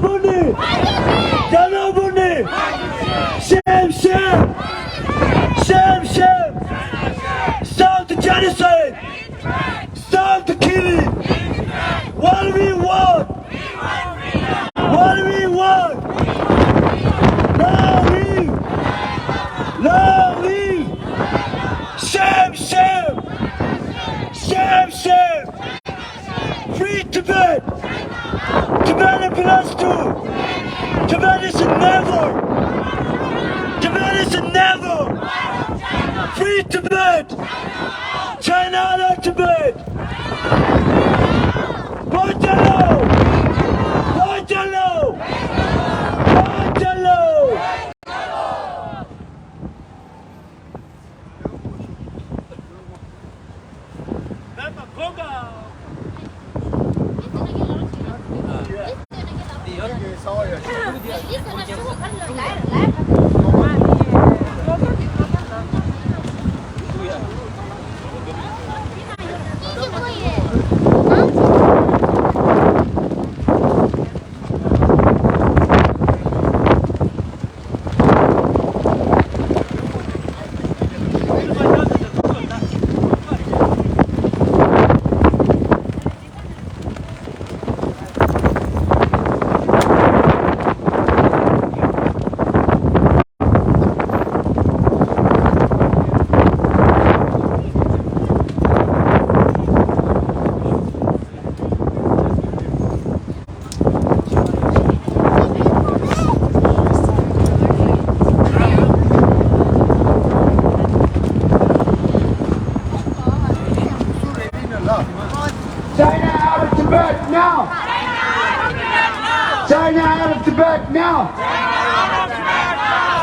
Bunny! Yellow Bunny! Shame, shame! Shame, shame! Stop the genocide! Stop the killing! What do we want? What do we want? Long live! Long live! Shame, shame! Shame, shame! Free Tibet! Tibet belongs to! Tibet is a never! Tibet is a never! Free Tibet! China out Tibet! Bojalo! Bojalo! Bojalo! China out of Tibet now! China out of Tibet now!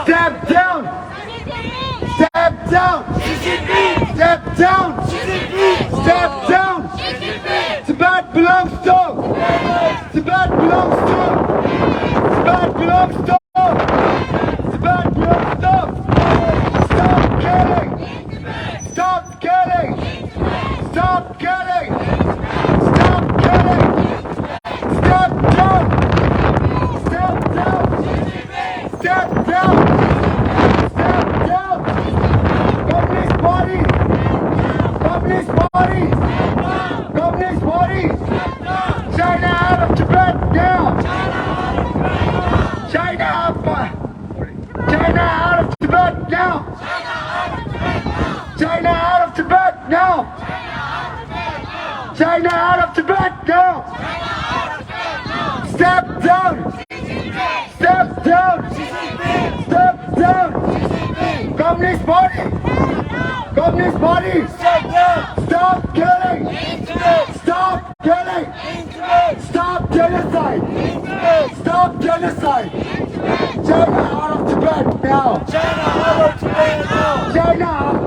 Step down! Step down! Step down! Step down! Tibet belongs to! Tibet belongs to! Tibet belongs to! Tibet belongs to! Stop killing! Stop killing! Stop killing! Stop killing! Step down! Step down! Step down! Step down! Communist party! Communist party! Communist party! China out of Tibet now! China out of Tibet now! China out of Tibet now! China out of Tibet now! Step down! Step down! Step down! Communist party! Communist party! Stop killing! Stop killing! Stop genocide! Stop genocide! China out of Tibet now! China out of Tibet now! China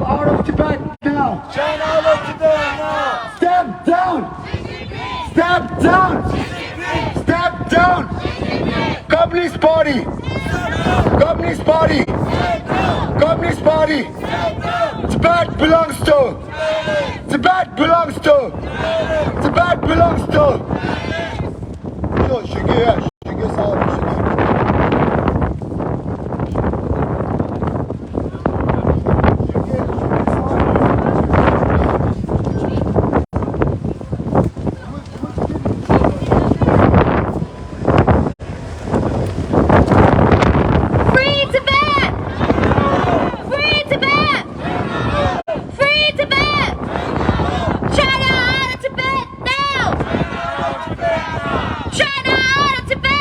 out of Tibet now! China out of Tibet now! Step down! Step down! Step down! Communist party! Communist party! Communist party! Tibet belongs to! Tibet belongs to! Tibet belongs to! Yo, şükür, şükür sağ olun, şükür. China out of Tibet!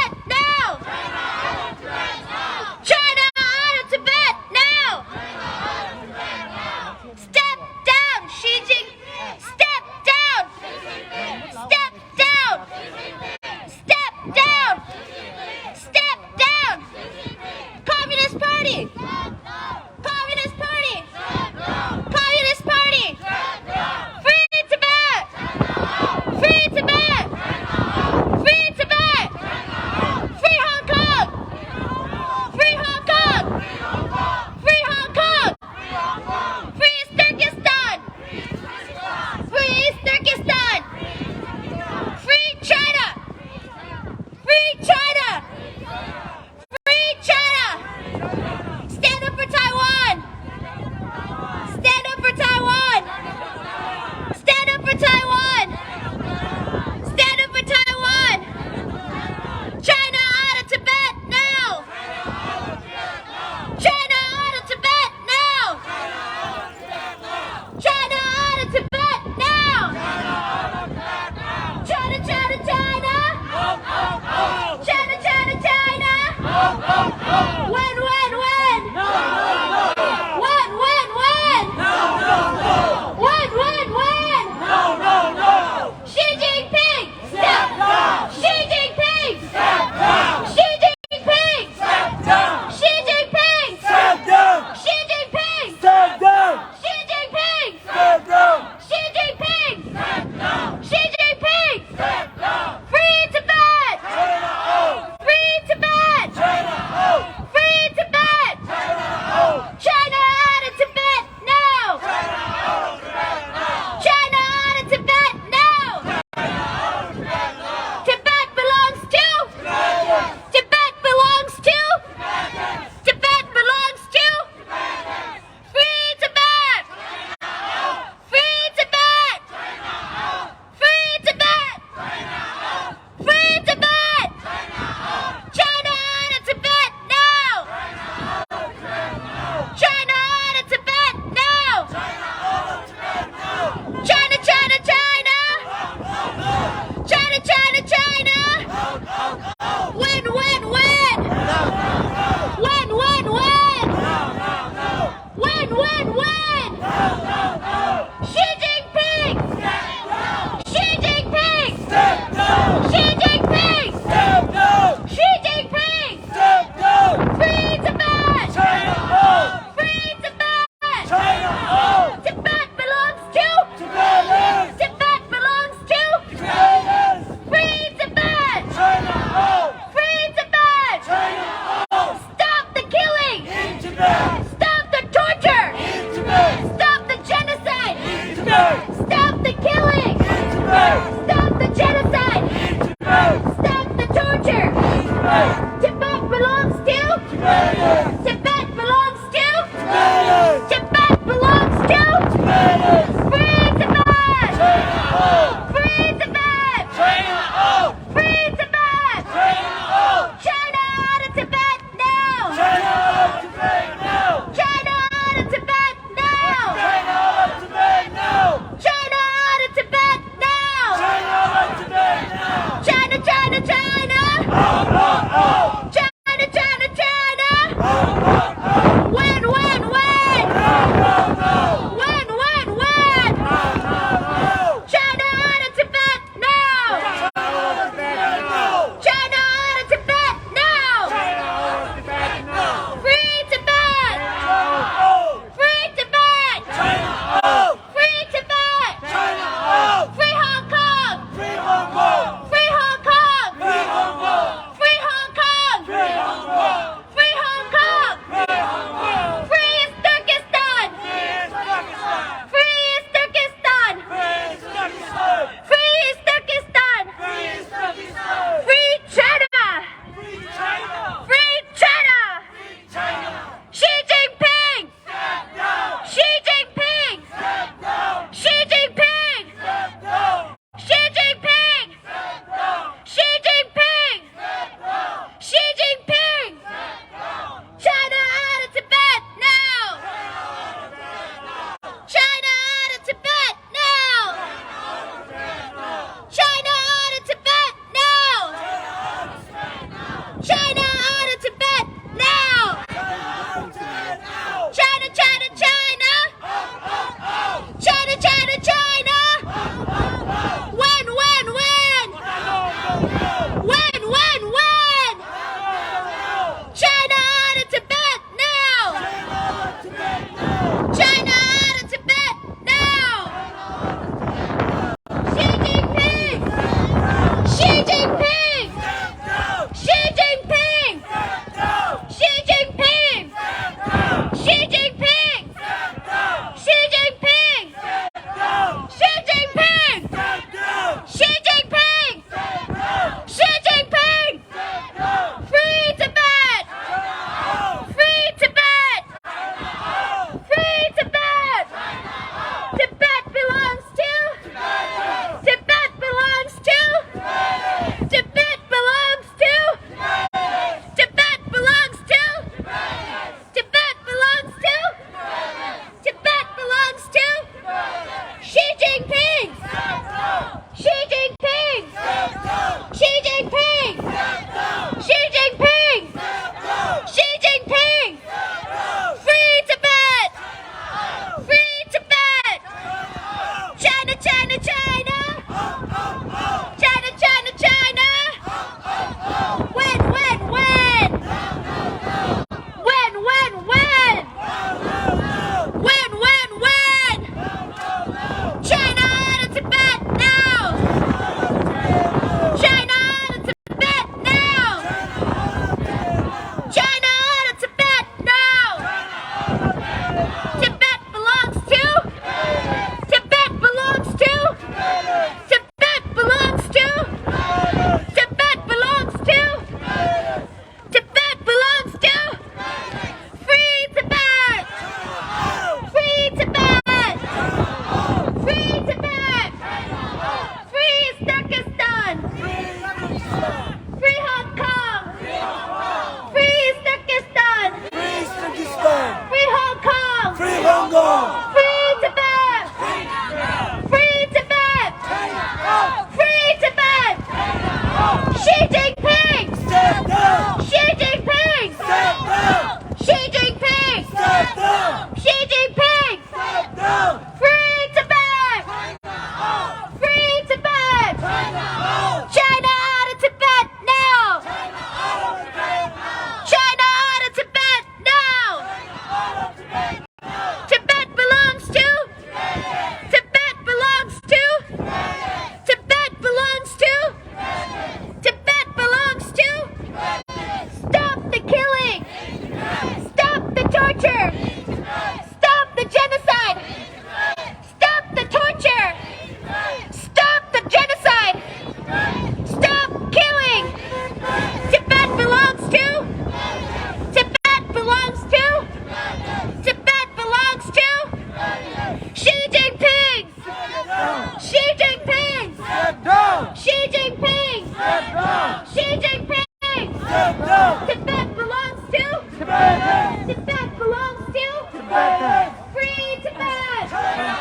Jinping! Step down. Xi Jinping! Step down. Tibet belongs to? Tibetans. Tibet belongs to? Tibetans. Free Tibet!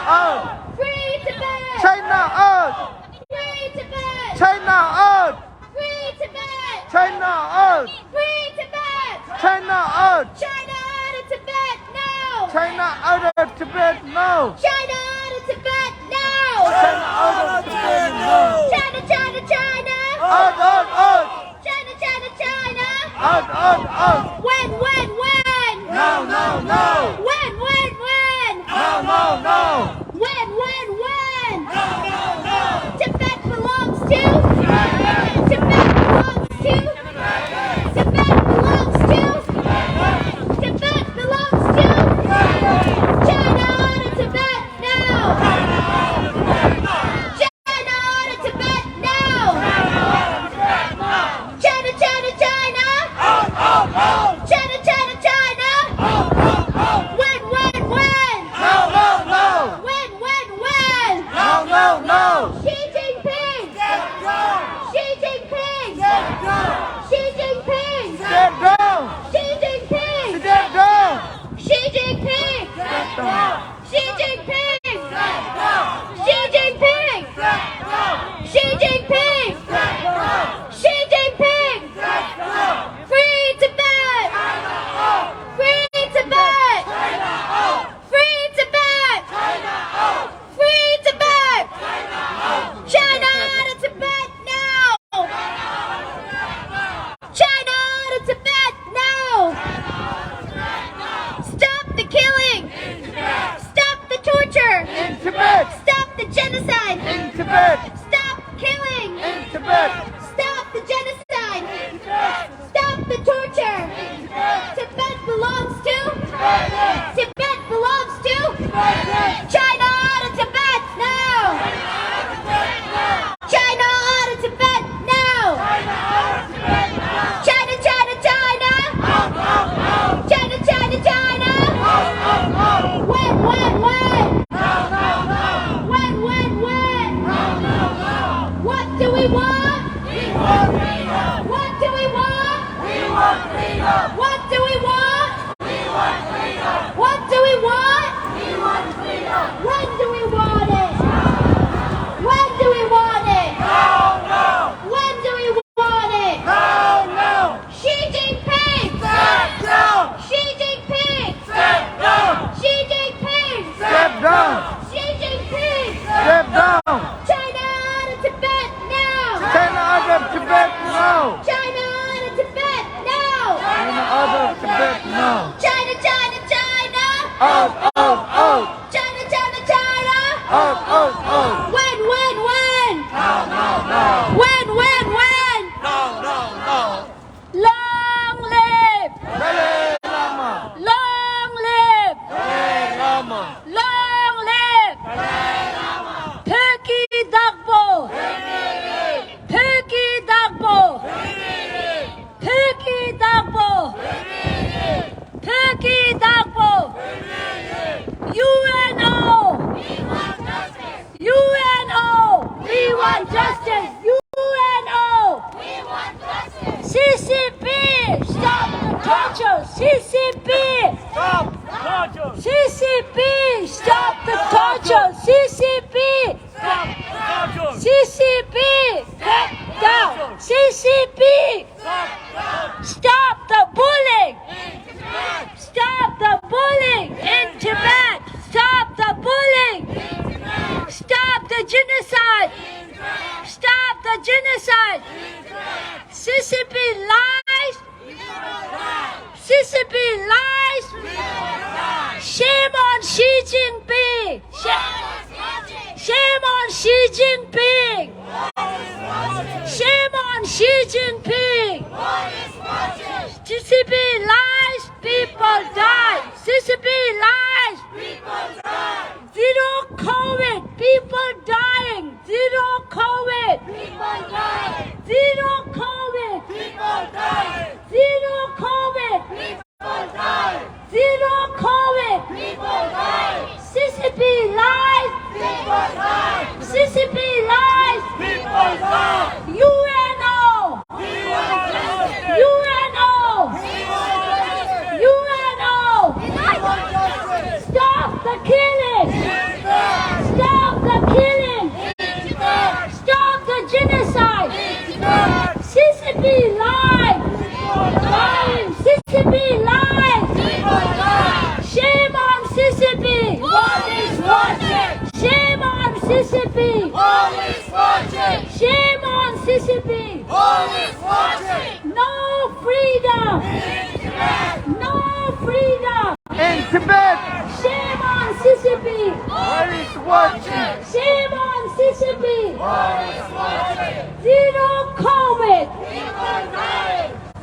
Out. Free Tibet! China out. Free Tibet! China out. Free Tibet! China out. Free Tibet! China out. China out of Tibet now! China out of Tibet now. China out of Tibet now! China out of Tibet now. China, China, China! Out, out, out. China, China, China! Out, out, out. When? Now, now, now. When? Now, now, now. When? Now, now, now. Tibet belongs to? Tibet belongs to? Tibet belongs to? Tibet belongs to? China out of Tibet now! China out of Tibet now! China, China, China! Out, out, out. China, China, China! Out, out, out. When? Now, now, now. When? Now, now, now. Xi Jinping! Step down. Xi Jinping! Step down. Xi Jinping! Step down. Xi Jinping! Step down. Xi Jinping! Step down. Xi Jinping! Step down. Xi Jinping! Step down. Xi Jinping! Step down. Xi Jinping! Step down. Free Tibet! China out. Free Tibet! China out. Free Tibet! China out. Free Tibet! China out. China out of Tibet now! China out of Tibet now! Stop the killing! Stop the torture! In Tibet. Stop the genocide! In Tibet. Stop killing! In Tibet. Stop the genocide! Stop the torture! Tibet belongs to? Tibet belongs to? China out of Tibet now! China out of Tibet now! China, China, China! China, China, China! When? What do we want? What do we want? What do we want? What do we want? When do we want it? When do we want it? When do we want it? Xi Jinping! Step down. Xi Jinping! Step down. Xi Jinping! Step down. Xi Jinping! Step down. China out of Tibet now! China out of Tibet now. China out of Tibet now! China out of Tibet now. China, China, China! Out, out, out. China, China, China! Out, out, out. When? Now, now, now. When? Now, now, now. Long live! Dalai Lama. Long live! Dalai Lama. Long live! Turkey Dagbo! Turkey Dagbo! Turkey Dagbo! Turkey Dagbo! UNO! UNO! We want justice! UNO! CCP! Stop the torture! CCP! Stop torture. CCP! Stop the torture! CCP! Stop torture. CCP! Get down! CCP! Stop the bullying! Stop the bullying in Tibet! Stop the bullying! Stop the genocide! Stop the genocide! CCP lies! CCP lies! Shame on Xi Jinping! Shame on Xi Jinping! Shame on Xi Jinping! CCP lies, people die! CCP lies! Zero COVID, people dying! Zero COVID! Zero COVID! Zero COVID! Zero COVID! CCP lies! CCP lies! Mississippi. No freedom. No freedom. In Tibet, Shame on Mississippi. what is watching? Shame on Mississippi. Zero COVID.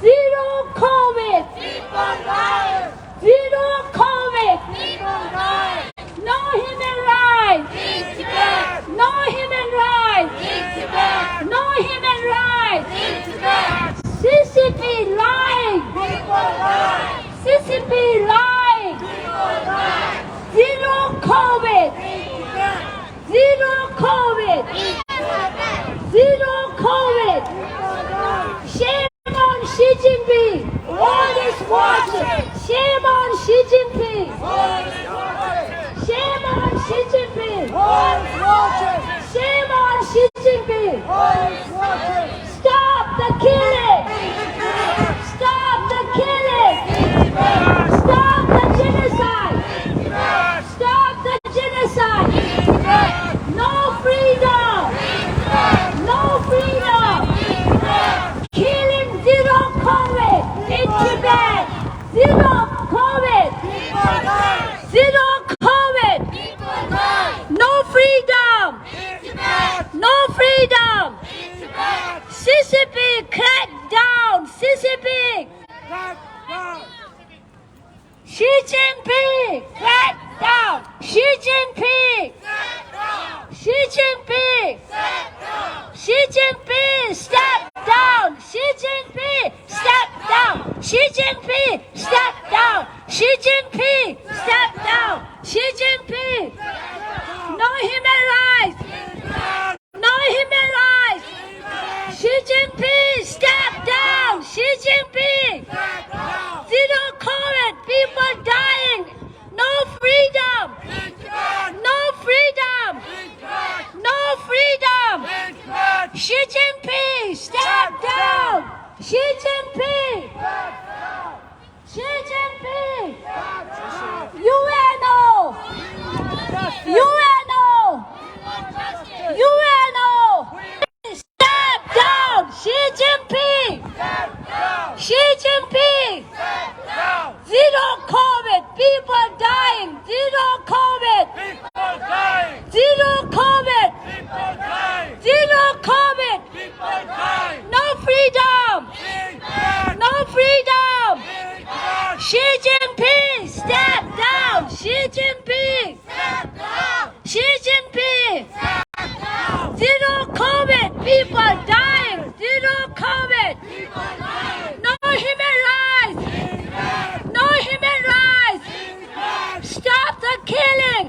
Zero COVID. Zero COVID. No human rights. No human rights. No human rights. Mississippi lying. Mississippi lying. Zero COVID. Zero COVID. Zero COVID. Shame on Xi Jinping. World is watching. Shame on Xi Jinping. Shame on Xi Jinping. Shame on Xi Jinping. Stop the killing. Stop the killing. Stop the genocide. Stop the genocide. No freedom. No freedom. Killing zero COVID in Tibet. Zero COVID. Zero COVID. No freedom. No freedom. Mississippi crack down. Mississippi. Xi Jinping crack down. Xi Jinping. Xi Jinping. Xi Jinping step down. Xi Jinping step down. Xi Jinping step down. Xi Jinping step down. Xi Jinping. No human rights. No human rights. Xi Jinping step down. Xi Jinping. Zero COVID. People dying. No freedom. No freedom. No freedom. Xi Jinping step down. Xi Jinping. Xi Jinping. UNO. UNO. UNO. Step down. Xi Jinping. Xi Jinping. Zero COVID. People dying. Zero COVID. Zero COVID. Zero COVID. No freedom. No freedom. Xi Jinping, step down. Xi Jinping. Xi Jinping. Zero COVID. People dying. Zero COVID. No human rights. No human rights. Stop the killing.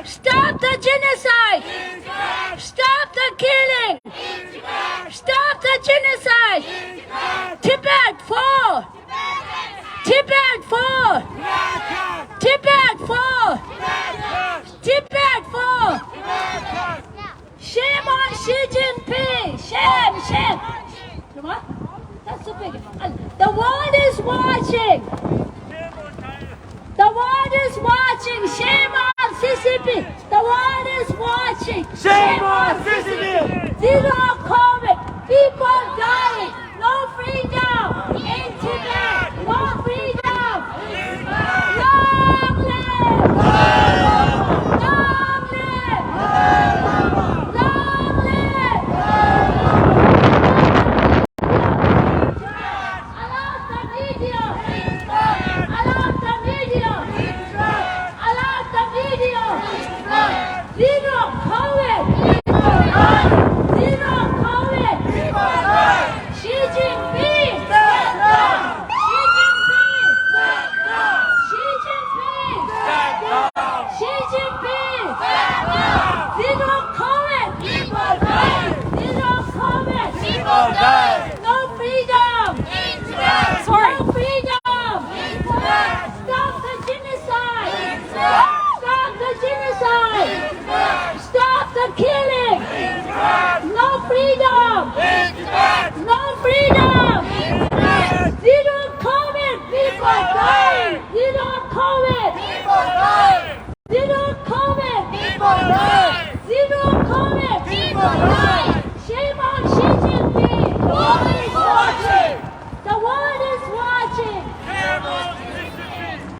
Stop the genocide. Stop the killing. Stop the genocide. Tibet fall. Tibet fall. Tibet fall. Tibet fall. Shame on Xi Jinping. Shame, shame. What? That's so big. The world is watching. The world is watching. Shame on Mississippi. The world is watching. Shame on Mississippi. Zero COVID. People dying. No freedom. In Tibet. No freedom. Long live. Long live. Long live. I love the video. I love the video. I love the video. Zero COVID. Zero COVID. Xi Jinping. Xi Jinping. Xi Jinping. Xi Jinping. Zero COVID. Zero COVID. No freedom. Sorry. No freedom. Stop the genocide. Stop the genocide. Stop the killing. No freedom. No freedom. Zero COVID. People dying. Zero COVID.